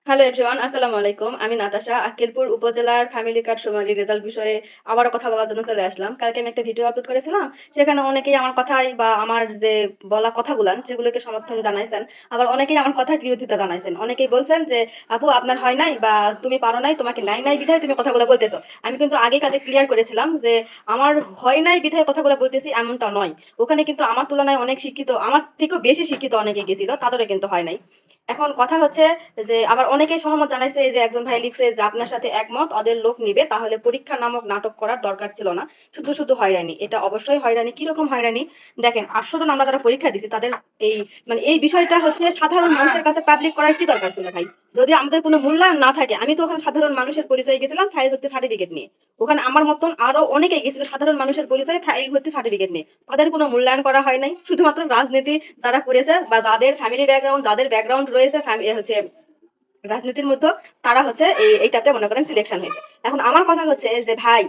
Hello everyone, আসসালামু আলাইকুম। আমি নাতাশা আক্কেলপুর উপজেলার ফ্যামিলি কার্ড সোনালী রেজাল্ট বিষয়ে আবারও কথা বলার জন্য চলে আসলাম। কালকে আমি একটা ভিডিও আপলোড করেছিলাম, সেখানে অনেকেই আমার কথাই বা আমার যে বলা কথাগুলান সেগুলোকে সমর্থন জানাইছেন, আবার অনেকেই আমার কথার বিরোধিতা জানাইছেন। অনেকেই বলছেন যে আপু আপনার হয় নাই বা তুমি পারো নাই, তোমাকে নাই নাই বিধায় তুমি কথাগুলো বলতেছো। আমি কিন্তু আগে কাজে ক্লিয়ার করেছিলাম যে আমার হয় নাই বিধায় কথাগুলো বলতেছি এমনটা নয়। ওখানে কিন্তু আমার তুলনায় অনেক শিক্ষিত, আমার থেকেও বেশি শিক্ষিত অনেকে গেছিল, তাদেরও কিন্তু হয় নাই। এখন কথা হচ্ছে যে আবার অনেকেই সহমত জানাইছে, এই যে একজন ভাই লিখছে যে আপনার সাথে একমত, ওদের লোক নিবে, তাহলে পরীক্ষা নামক নাটক করার দরকার ছিল না, শুধু শুধু হয়রানি। এটা অবশ্যই হয়রানি। কিরকম হয়রানি দেখেন, 800 জন আমরা যারা পরীক্ষা দিছি তাদের এই এই বিষয়টা হচ্ছে সাধারণ মানুষের কাছে পাবলিক করার কি দরকার ছিল ভাই? যদি আমাদের কোনো মূল্যায়ন না থাকে, আমি তো ওখানে সাধারণ মানুষের পরিচয় গেছিলাম ফাইল ভর্তি সার্টিফিকেট নিয়ে। ওখানে আমার মতন আরো অনেকেই গেছিল সাধারণ মানুষের পরিচয় ফাইল ভর্তি সার্টিফিকেট নিয়ে, তাদের কোনো মূল্যায়ন করা হয় নাই। শুধুমাত্র রাজনীতি যারা করেছে বা যাদের ফ্যামিলি ব্যাকগ্রাউন্ড, যাদের ব্যাকগ্রাউন্ড রয়েছে হচ্ছে রাজনীতির মধ্যে, তারা হচ্ছে এইটাতে মনে করেন সিলেকশন হয়েছে। এখন আমার কথা হচ্ছে যে ভাই,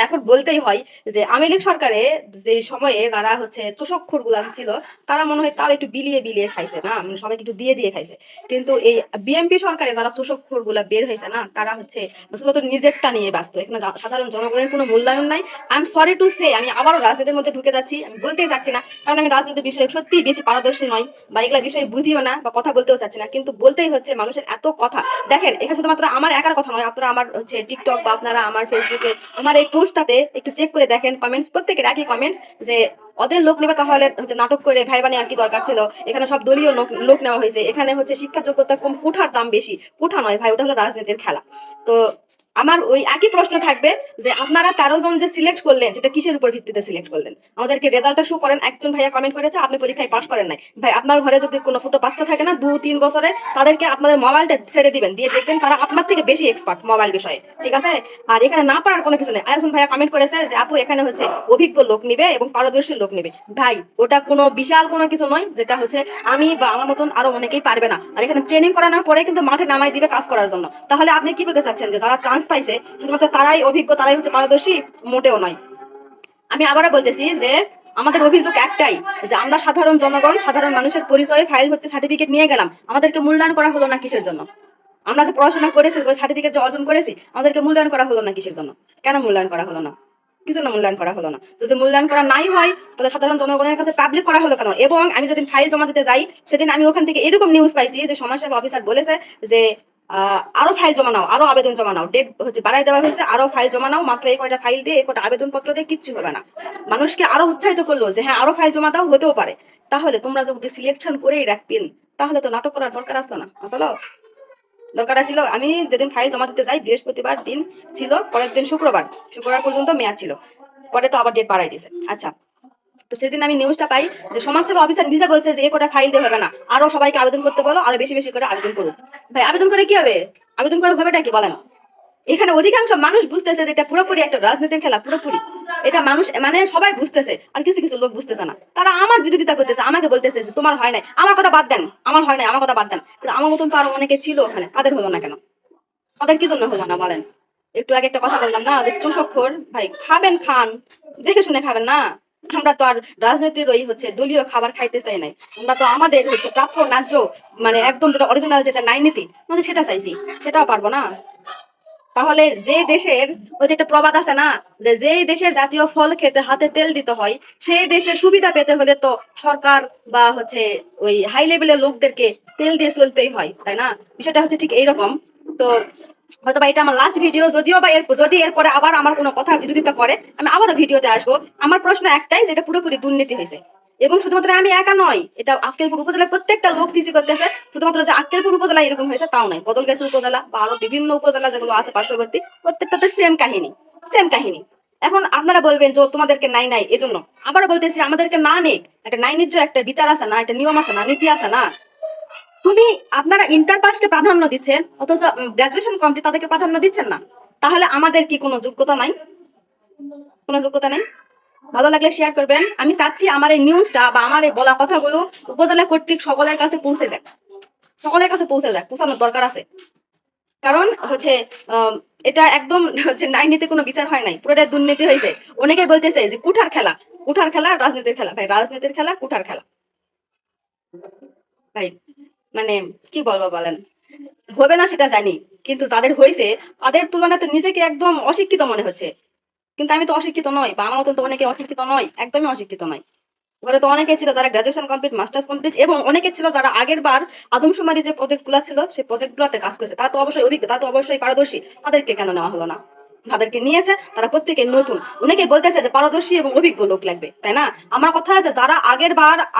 এখন বলতেই হয় যে আওয়ামী লীগ সরকারে যে সময়ে যারা হচ্ছে চোষকখোর গুলান ছিল, তারা মনে হয় তাও একটু বিলিয়ে বিলিয়ে খাইছে না, সবাইকে একটু দিয়ে দিয়ে খাইছে। কিন্তু এই বিএনপি সরকারে যারা চোষকখোর গুলা বের হয়েছে না, তারা হচ্ছে শুধুমাত্র নিজেরটা নিয়ে ব্যস্ত। এখানে সাধারণ জনগণের কোনো মূল্যায়ন নাই। I am sorry to say, আমি আবারও রাজনীতির মধ্যে ঢুকে যাচ্ছি, আমি বলতেই চাচ্ছি না, কারণ আমি রাজনীতির বিষয়ে সত্যি বেশি পারদর্শী নয় বা এগুলা বিষয়ে বুঝিও না বা কথা বলতেও চাচ্ছি না, কিন্তু বলতেই হচ্ছে। মানুষের এত কথা দেখেন, এখানে শুধুমাত্র আমার একার কথা নয়, আপনারা আমার হচ্ছে টিকটক বা আপনারা আমার ফেসবুকে আমার এই পোস্টটাতে একটু চেক করে দেখেন, কমেন্টস প্রত্যেকের একই কমেন্টস যে ওদের লোক নেবে, তাহলে হচ্ছে নাটক করে ভাই বানি আর কি দরকার ছিল, এখানে সব দলীয় লোক নেওয়া হয়েছে, এখানে হচ্ছে শিক্ষা যোগ্যতা কম, কোঠার দাম বেশি। কোঠা নয় ভাই, ওটা হলো রাজনীতির খেলা। তো আমার ওই একই প্রশ্ন থাকবে যে আপনারা 13 জন যে সিলেক্ট করলেন, সেটা কিসের উপর ভিত্তিতে সিলেক্ট করলেন? আমাদেরকে রেজাল্টটা শো করেন। একজন ভাইয়া কমেন্ট করেছে আপনি পরীক্ষায় পাস করেন নাই। ভাই, আপনার ঘরে যদি কোনো ছোট বাচ্চা থাকে না 2-3 বছরে, তাদেরকে আপনাদের মোবাইলটা ছেড়ে দিবেন, দিয়ে দেখবেন তারা আপনার থেকে বেশি এক্সপার্ট মোবাইল বিষয়ে, ঠিক আছে? আর এখানে না পারার কোনো কিছু নেই। আরেকজন ভাইয়া কমেন্ট করেছে যে আপু এখানে হচ্ছে অভিজ্ঞ লোক নিবে এবং পারদর্শী লোক নিবে। ভাই, ওটা কোনো বিশাল কোনো কিছু নয়, যেটা হচ্ছে আমি বা আমার মতন আরো অনেকেই পারবে না। আর এখানে ট্রেনিং করানোর পরে কিন্তু মাঠে নামাই দিবে কাজ করার জন্য। তাহলে আপনি কি বলতে চাচ্ছেন যে যারা চান্স পাইছে শুধুমাত্র তারাই অভিজ্ঞ, তারাই হচ্ছে পারদর্শী? মোটেও নয়। আমি আবারও বলতেছি যে আমাদের অভিযোগ একটাই, যে আমরা সাধারণ জনগণ, সাধারণ মানুষের পরিচয়ে ফাইল ভর্তি সার্টিফিকেট নিয়ে গেলাম, আমাদেরকে মূল্যায়ন করা হলো না কিসের জন্য? আমরা যে পড়াশোনা করেছি, সার্টিফিকেট যে অর্জন করেছি, আমাদেরকে মূল্যায়ন করা হলো না কিসের জন্য? কেন মূল্যায়ন করা হলো না? কি জন্য মূল্যায়ন করা হলো না? যদি মূল্যায়ন করা নাই হয়, তাহলে সাধারণ জনগণের কাছে পাবলিক করা হলো কেন? এবং আমি যেদিন ফাইল জমা দিতে যাই, সেদিন আমি ওখান থেকে এরকম নিউজ পাইছি যে সমাজসেবা অফিসার বলেছে যে আরো ফাইল জমা নাও, আরো আবেদন জমা নাও, ডেট হচ্ছে বাড়াই দেওয়া হয়েছে, আরো ফাইল জমা নাও, মাত্র এই কয়টা ফাইল দিয়ে, এই কয়টা আবেদনপত্র দিয়ে কিচ্ছু হবে না। মানুষকে আরো উৎসাহিত করলো যে হ্যাঁ আরো ফাইল জমা দাও, হতেও পারে। তাহলে তোমরা যদি সিলেকশন করেই রাখবেন, তাহলে তো নাটক করার দরকার আসলো না। আসলো দরকার ছিল। আমি যেদিন ফাইল জমা দিতে যাই বৃহস্পতিবার দিন ছিল, পরের দিন শুক্রবার, শুক্রবার পর্যন্ত মেয়াদ ছিল, পরে তো আবার ডেট বাড়াই দিয়েছে। আচ্ছা, তো সেদিন আমি নিউজটা পাই যে সমাজসেবা অফিসার নিজে বলছে যে এ কটা ফাইল দিয়ে হবে না, আরো সবাইকে আবেদন করতে বলো, আরো বেশি বেশি করে আবেদন করুক। ভাই, আবেদন করে কি হবে? আবেদন করে হবেটা কি বলেন? এখানে অধিকাংশ মানুষ বুঝতেছে যে এটা পুরোপুরি একটা রাজনীতির খেলা, পুরোপুরি। এটা মানুষ সবাই বুঝতেছে, আর কিছু কিছু লোক বুঝতেছে না। তারা আমার বিরোধিতা করতেছে, আমাকে বলতেছে যে তোমার হয় নাই। আমার কথা বাদ দেন, আমার হয় নাই, আমার কথা বাদ দেন, কিন্তু আমার মতন তো আরো অনেকে ছিল ওখানে, তাদের হলো না কেন? তাদের কি জন্য হলো না বলেন? একটু আগে একটা কথা বললাম না যে চোষখোর, ভাই খাবেন খান, দেখে শুনে খাবেন না। আমরা তো আর রাজনীতির ওই হচ্ছে দলীয় খাবার খাইতে চাই নাই। আমরা তো আমাদের হচ্ছে প্রাপ্য ন্যায্য, একদম যেটা অরিজিনাল, যেটা ন্যায় নীতি, আমাদের সেটা চাইছি। সেটাও পারবো না। তাহলে যে দেশের ওই যে একটা প্রবাদ আছে না, যে যেই দেশের জাতীয় ফল খেতে হাতে তেল দিতে হয়, সেই দেশের সুবিধা পেতে হলে তো সরকার বা হচ্ছে ওই হাই লেভেলের লোকদেরকে তেল দিয়ে চলতেই হয়, তাই না? বিষয়টা হচ্ছে ঠিক এইরকম। তো হয়তো বা এটা আমার লাস্ট ভিডিও, যদিও বা যদি এরপরে আবার আমার কোনো কথা বিরোধিতা করে, আমি আবারও ভিডিওতে আসবো। আমার প্রশ্ন একটাই, যে এটা পুরোপুরি দুর্নীতি হয়েছে। এবং শুধুমাত্র আমি একা নয়, এটা আক্কেলপুর উপজেলার প্রত্যেকটা লোক সিসি করতেছে। শুধুমাত্র যে আক্কেলপুর উপজেলা এরকম হয়েছে তাও নয়, বদলগাছি উপজেলা বা আরো বিভিন্ন উপজেলা যেগুলো আছে পার্শ্ববর্তী, প্রত্যেকটাতে সেম কাহিনী, সেম কাহিনী। এখন আপনারা বলবেন যে তোমাদেরকে নাই নাই, এজন্য আবারও বলতেছি আমাদেরকে না নেই, একটা নাই নির্য একটা বিচার আছে না, একটা নিয়ম আছে না, নীতি আছে না। তুমি আপনারা ইন্টার পাসকে প্রাধান্য দিচ্ছেন, অথচ গ্রাজুয়েশন কমপ্লিট তাদেরকে প্রাধান্য দিচ্ছেন না। তাহলে আমাদের কি কোনো যোগ্যতা নাই? কোনো যোগ্যতা নেই? ভালো লাগলে শেয়ার করবেন। আমি চাচ্ছি আমার এই নিউজটা বা আমার এই বলা কথাগুলো উপজেলা কর্তৃক সকলের কাছে পৌঁছে যাক, সকলের কাছে পৌঁছে যাক, পৌঁছানোর দরকার আছে। কারণ হচ্ছে এটা একদম হচ্ছে আইনিতে কোনো বিচার হয় নাই, পুরোটা দুর্নীতি হয়েছে। অনেকে বলতেছে যে কুঠার খেলা, কুঠার খেলা, রাজনীতির খেলা। ভাই, রাজনীতির খেলা কুঠার খেলা। ভাই, মানে কি বলবো বলেন? হবে না সেটা জানি, কিন্তু যাদের হয়েছে তাদের তুলনায় তো নিজেকে একদম অশিক্ষিত মনে হচ্ছে। কিন্তু আমি তো অশিক্ষিত নই, বা আমার মতন তো অনেকে অশিক্ষিত নয়, একদমই অশিক্ষিত নয়। ঘরে তো অনেকে ছিল যারা গ্র্যাজুয়েশন কমপ্লিট, মাস্টার্স কমপ্লিট, এবং অনেকে ছিল যারা আগের বার আদমশুমারি যে প্রজেক্ট গুলা ছিল সেই প্রজেক্ট গুলাতে কাজ করেছে। তারা তো অবশ্যই অভিজ্ঞ, তারা তো অবশ্যই পারদর্শী। তাদেরকে কেন নেওয়া হলো না? যাদেরকে নিয়েছে তারা প্রত্যেকে নতুন। অনেকে বলতেছে যে পারদর্শী এবং অভিজ্ঞ লোক লাগবে, তাই না? আমার কথা আছে যারা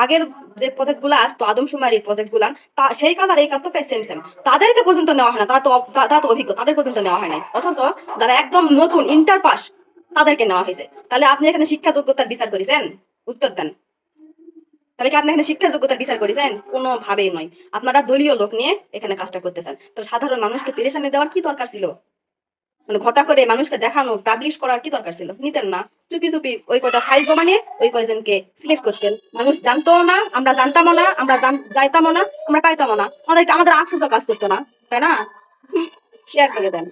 আগের যে প্রজেক্ট গুলো আসতো, আদমশুমারির প্রজেক্ট গুলা, তা সেই কাজ আর এই কাজ তো প্রায় সেম সেম, তাদেরকে পর্যন্ত নেওয়া হয় না। তারা তো অভিজ্ঞ, তাদের পর্যন্ত নেওয়া হয় নাই। অথচ যারা একদম নতুন ইন্টার পাস তাদেরকে নেওয়া হয়েছে। তাহলে আপনি এখানে শিক্ষা যোগ্যতার বিচার করেছেন? উত্তর দেন। তাহলে কি আপনি এখানে শিক্ষা যোগ্যতার বিচার করেছেন? কোনোভাবেই নয়। আপনারা দলীয় লোক নিয়ে এখানে কাজটা করতেছেন। তো সাধারণ মানুষকে পেরেশানি দেওয়ার কি দরকার ছিল? মানে ঘটা করে মানুষকে দেখানো, পাবলিশ করার কি দরকার ছিল? নিতেন না। চুপি চুপি ওই কয়টা ফাইল জমা নিয়ে ওই কয়জনকে সিলেক্ট করতেন। মানুষ জানতোও না, আমরা জানতামও না, আমরা যাইতামও না, আমরা পাইতামও না। আমাদের আফসোসও কাজ করতো না, তাই না? শেয়ার করে দেন।